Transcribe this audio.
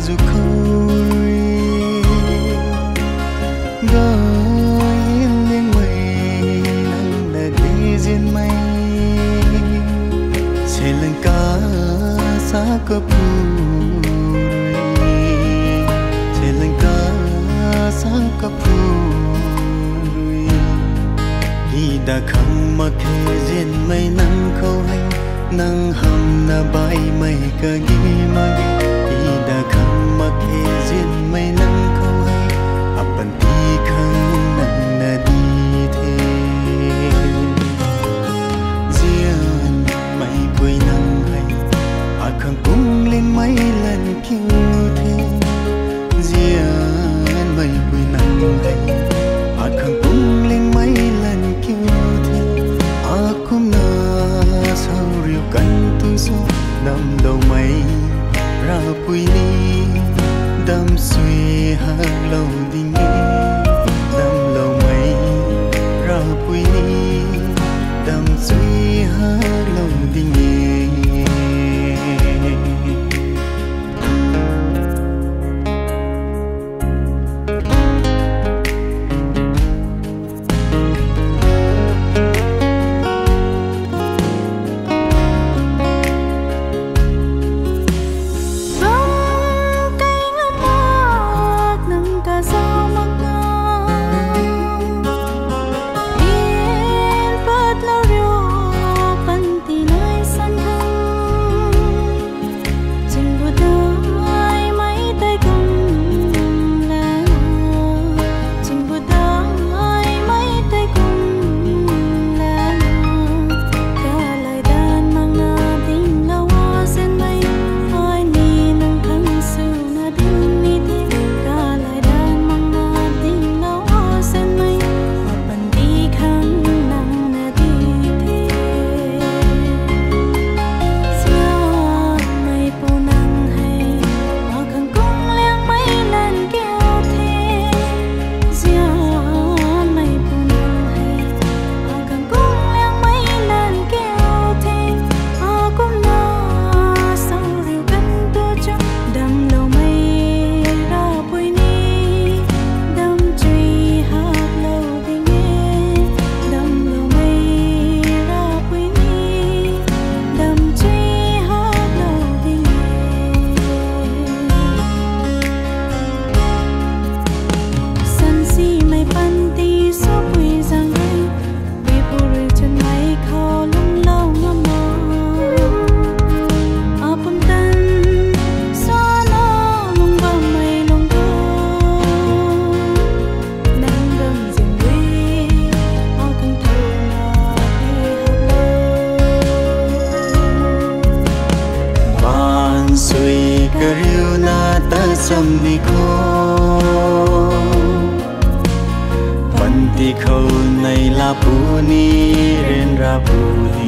dù khôi gói liên mây nắng là đi riêng mây sẽ lần cá xa cơ phùi sẽ lần cá xa cơ phùi đi đã khăng mà khe riêng mây nắng khâu hay nắng hầm na bay mây cả ghi mà đi đã khăng mà khe riêng mây nắng khâu hay apan ti khăng nắng na đi thế riêng mây quay nắng hay khăng cũng lên mấy lần kêu thế riêng mây quay nắng hay khăng cũng lên mấy lần kêu thế cũng na sao riêu cánh tung xuống đâm đầu mây ra bụi ni đâm suy hàng lâu đi nghe đâm đầu mây ra bụi ni đâm suy hàng lâu đi nghe đi khô phần ti khâu này là bù ni ren ra bù